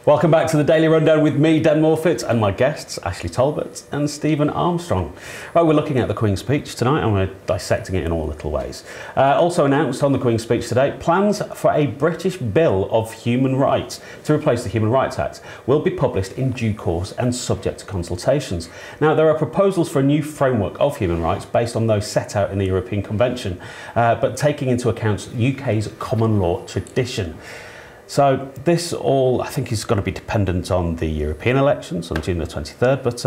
Welcome back to the Daily Rundown with me, Dan Morfitt, and my guests, Ashleigh Talbot and Stephen Armstrong. Right, we're looking at the Queen's speech tonight and we're dissecting it in all little ways. Also announced on the Queen's speech today, plans for a British Bill of Human Rights to replace the Human Rights Act will be published in due course and subject to consultations. Now, there are proposals for a new framework of human rights based on those set out in the European Convention, but taking into account UK's common law tradition. So this all, I think, is going to be dependent on the European elections on June the 23rd, but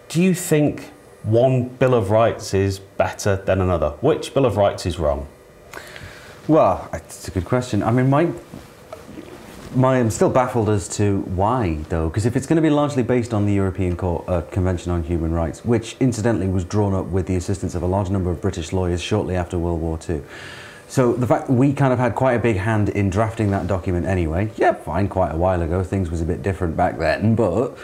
do you think one Bill of Rights is better than another? Which Bill of Rights is wrong? Well, it's a good question. I mean, I'm still baffled as to why, though, because if it's going to be largely based on the European Convention on Human Rights, which incidentally was drawn up with the assistance of a large number of British lawyers shortly after World War II. So the fact that we kind of had quite a big hand in drafting that document anyway, yeah, fine, quite a while ago, things was a bit different back then, but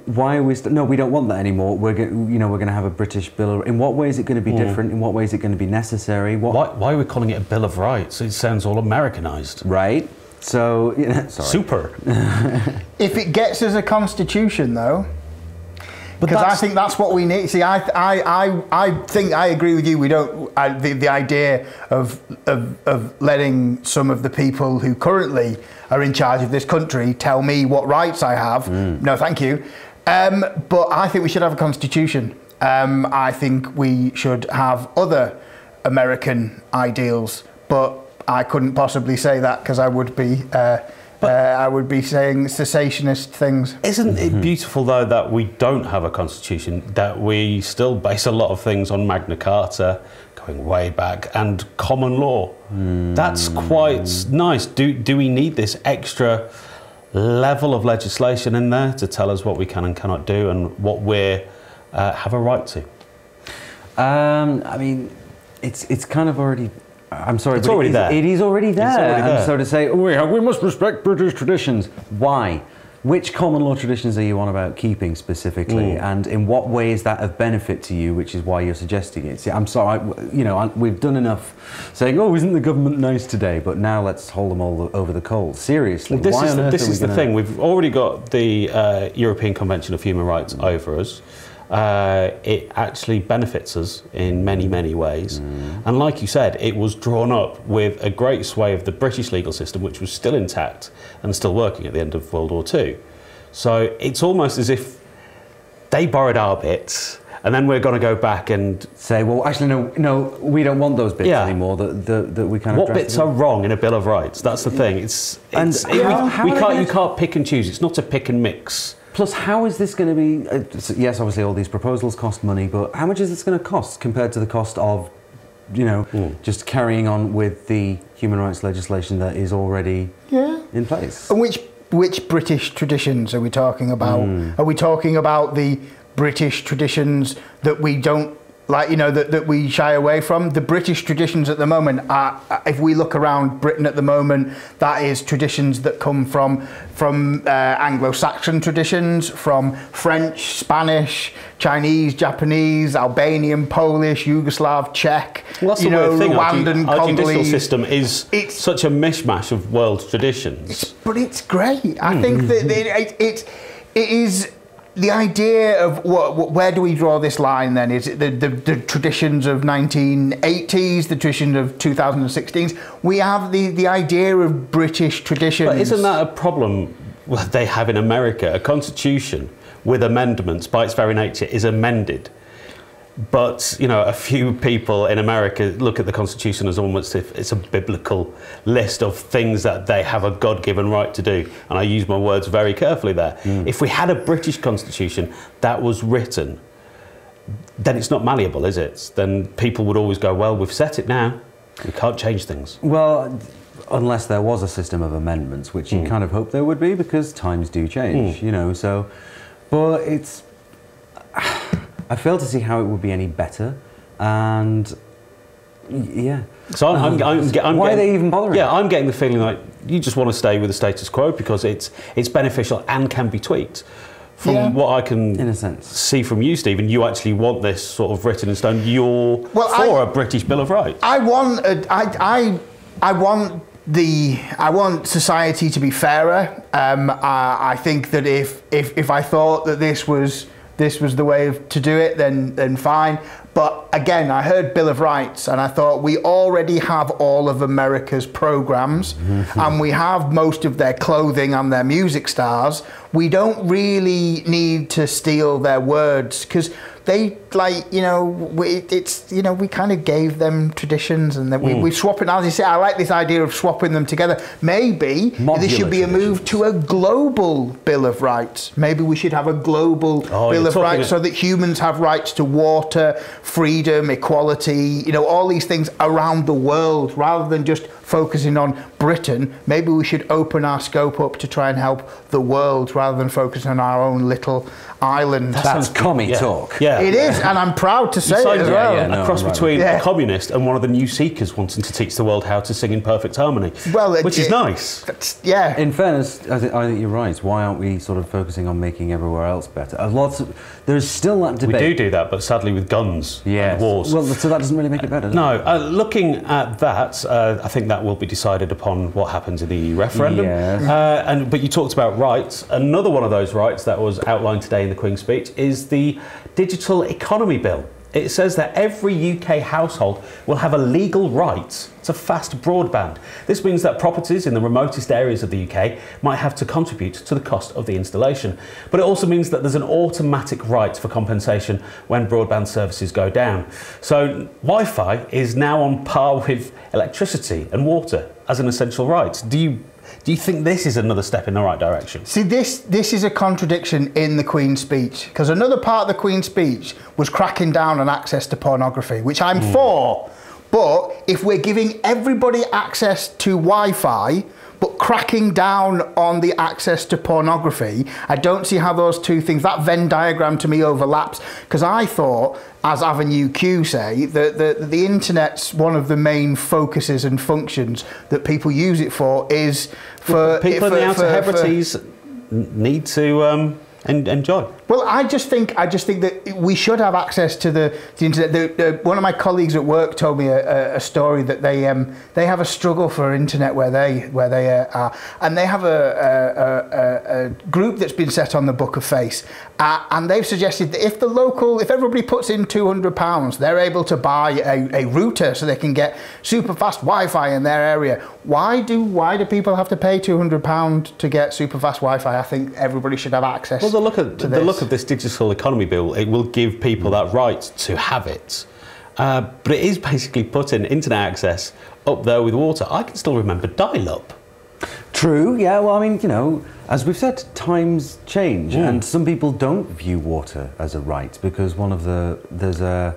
why are we no, we don't want that anymore. We're going to have a British Bill. In what way is it going to be different? In what way is it going to be necessary? Why are we calling it a Bill of Rights? It sounds all Americanized. Right. So, sorry. Super. If it gets us a constitution, though, because I think that's what we need. See, I think I agree with you. We don't. The idea of letting some of the people who currently are in charge of this country tell me what rights I have. No, thank you. But I think we should have a constitution. I think we should have other American ideals. But I couldn't possibly say that because I would be. I would be saying cessationist things. Isn't it beautiful, though, that we don't have a constitution, that we still base a lot of things on Magna Carta, going way back, and common law? That's quite nice. Do we need this extra level of legislation in there to tell us what we can and cannot do and what we have a right to? I mean, it's kind of already... I'm sorry, it's but already there. It is already there. It's already there. And so to say, we must respect British traditions. Why? Which common law traditions are you on about keeping specifically? And in what way is that of benefit to you, which is why you're suggesting it? See, I'm sorry, we've done enough saying, oh, isn't the government nice today? But now let's hold them all over the coals. Seriously, this is the thing. We've already got the European Convention of Human Rights over us. It actually benefits us in many, many ways. And like you said, it was drawn up with a great sway of the British legal system, which was still intact and still working at the end of World War II. So it's almost as if they borrowed our bits, and then we're going to go back and say, well, actually, no, we don't want those bits anymore. That we kind of. What bits are wrong in a Bill of Rights? That's the thing. You can't pick and choose. It's not a pick and mix. Plus, how is this going to be... yes, obviously all these proposals cost money, but how much is this going to cost compared to the cost of, just carrying on with the human rights legislation that is already in place? And which British traditions are we talking about? Are we talking about the British traditions that we don't like, that we shy away from? The British traditions at the moment are, if we look around Britain at the moment, that is traditions that come from Anglo-Saxon traditions, from French, Spanish, Chinese, Japanese, Albanian, Polish, Yugoslav, Czech, well, that's the weird thing. Rwandan, our Congolese. Judicial system is such a mishmash of world traditions. But it's great. I think that it is... The idea of where do we draw this line then? Is it the traditions of 1980s, the traditions of 2016s? We have the idea of British traditions. But isn't that a problem they have in America? A constitution with amendments by its very nature is amended. But, a few people in America look at the Constitution as almost if it's a biblical list of things that they have a God-given right to do. And I use my words very carefully there. If we had a British Constitution that was written, then it's not malleable, is it? Then people would always go, well, we've set it now. We can't change things. Well, unless there was a system of amendments, which you kind of hope there would be, because times do change, so... But it's... I fail to see how it would be any better, and So why are they even bothering? Yeah, I'm getting the feeling like you just want to stay with the status quo because it's beneficial and can be tweaked. From what I can in a sense see from you, Stephen, you actually want this sort of written in stone. You're for a British Bill of Rights. I want I want society to be fairer. I think that if I thought that this was the way to do it, then fine. But again, I heard Bill of Rights and I thought we already have all of America's programs and we have most of their clothing and their music stars. We don't really need to steal their words because they, like, you know, we kind of gave them traditions and then we swap it. As you say, I like this idea of swapping them together. Maybe there should be a move to a global Bill of Rights. Maybe we should have a global Bill of Rights so that humans have rights to water, freedom, equality, you know, all these things around the world rather than just focusing on Britain. Maybe we should open our scope up to try and help the world rather than focusing on our own little island. That's commie talk. Yeah. It is, and I'm proud to say it as well. A cross between a communist and one of the new seekers wanting to teach the world how to sing in perfect harmony, which is nice. Yeah. In fairness, I think you're right. Why aren't we sort of focusing on making everywhere else better? There's still that debate. We do that, but sadly with guns and wars. Well, so that doesn't really make it better, does it? No. Looking at that, I think that will be decided upon what happens in the referendum. Yes. But you talked about rights. Another one of those rights that was outlined today in the Queen's Speech is the Digital Economy Bill. It says that every UK household will have a legal right to fast broadband. This means that properties in the remotest areas of the UK might have to contribute to the cost of the installation. But it also means that there's an automatic right for compensation when broadband services go down. So Wi-Fi is now on par with electricity and water as an essential right. Do you think this is another step in the right direction? See, this is a contradiction in the Queen's Speech, because another part of the Queen's Speech was cracking down on access to pornography, which I'm for. But if we're giving everybody access to Wi-Fi, but cracking down on the access to pornography, I don't see how those two things, that Venn diagram to me overlaps, because I thought, as Avenue Q say, that the internet's one of the main focuses and functions that people use it for is for... People in the Outer Hebrides need to enjoy. Well, I just think that we should have access to the internet. One of my colleagues at work told me a story that they have a struggle for internet where they are, and they have a group that's been set on the Book of Face, and they've suggested that if everybody puts in £200, they're able to buy a router so they can get super fast Wi-Fi in their area. Why do people have to pay £200 to get super fast Wi-Fi? I think everybody should have access. Well, the look of this Digital Economy Bill, it will give people that right to have it. But it is basically putting internet access up there with water. I can still remember dial-up. True, yeah. Well, I mean, you know, as we've said, times change, and some people don't view water as a right because there's a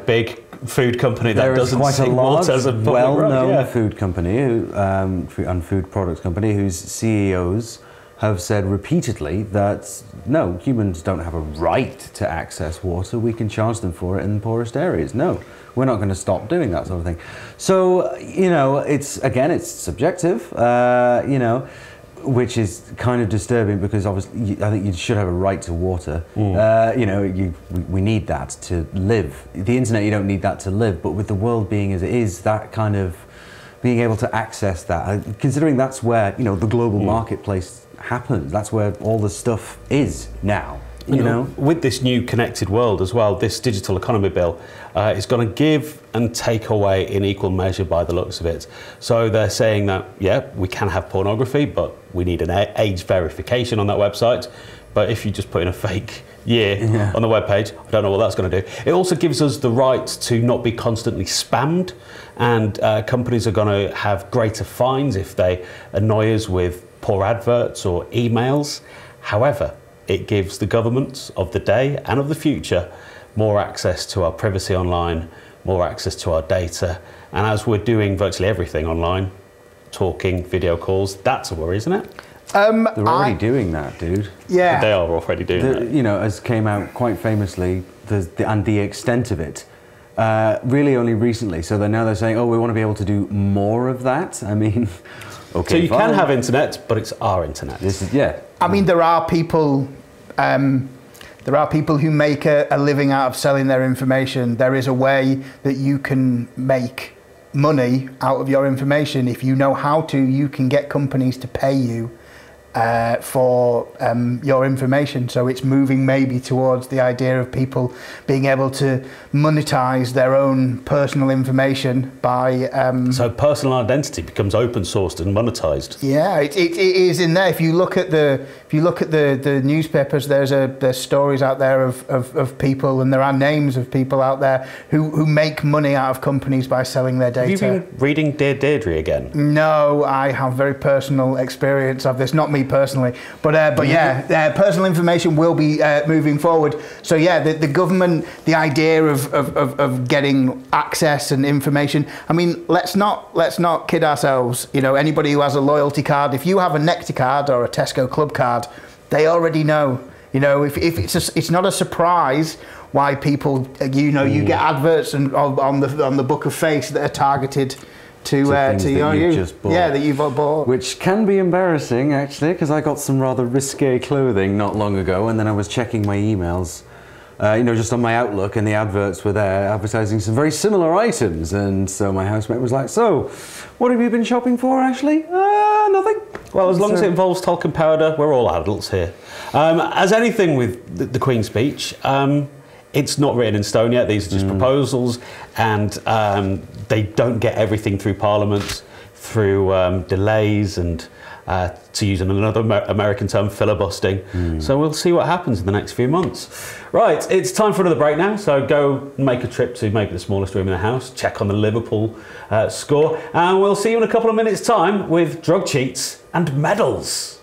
big food company that doesn't see water as a public right. Well-known food company and food products company whose CEOs have said repeatedly that no, humans don't have a right to access water. We can charge them for it in the poorest areas. No, we're not going to stop doing that sort of thing. So, you know, it's subjective, you know, which is kind of disturbing because obviously I think you should have a right to water. You know, we need that to live. The internet, you don't need that to live, but with the world being as it is, that kind of being able to access that, considering that's where, you know, the global marketplace happens. That's where all the stuff is now. You know, with this new connected world as well, this Digital Economy Bill is going to give and take away in equal measure by the looks of it. So they're saying that, yeah, we can have pornography, but we need an age verification on that website. But if you just put in a fake year on the webpage, I don't know what that's going to do. It also gives us the right to not be constantly spammed, and companies are going to have greater fines if they annoy us with poor adverts or emails. However, it gives the governments of the day and of the future more access to our privacy online, more access to our data, and as we're doing virtually everything online, talking, video calls, that's a worry, isn't it? They're already doing that, dude. Yeah. They are already doing that. You know, as came out quite famously, and the extent of it, really only recently. So they're saying, oh, we want to be able to do more of that. I mean, okay. So you can have internet, but it's our internet. I mean, there are people who make a living out of selling their information. There is a way that you can make money out of your information. If you know how to, you can get companies to pay you for your information. So it's moving maybe towards the idea of people being able to monetize their own personal information by so personal identity becomes open sourced and monetized. Yeah, it is in there. If you look at the newspapers, there's stories out there of people, and there are names of people out there who make money out of companies by selling their data. Have you been reading Dear Deirdre again? No, I have very personal experience of this. Not me personally, but yeah, personal information will be moving forward. So yeah, the government, the idea of getting access and information. I mean, let's not kid ourselves. You know, anybody who has a loyalty card, if you have a Nectar card or a Tesco Club card, they already know. You know, if it's not a surprise why people, you know, you get adverts on the Book of Face that are targeted to you. Just bought. Yeah, that you've bought. Which can be embarrassing, actually, because I got some rather risque clothing not long ago, and then I was checking my emails, you know, just on my Outlook, and the adverts were there advertising some very similar items. And so my housemate was like, "So, what have you been shopping for, Ashleigh?" Nothing. Well, as long as it involves talcum powder, we're all adults here. As anything with the Queen's Speech, it's not written in stone yet. These are just proposals, and they don't get everything through Parliament, through delays and, to use another American term, filibustering. So we'll see what happens in the next few months. Right, it's time for another break now, so go make a trip to maybe the smallest room in the house, check on the Liverpool score, and we'll see you in a couple of minutes' time with drug cheats and medals.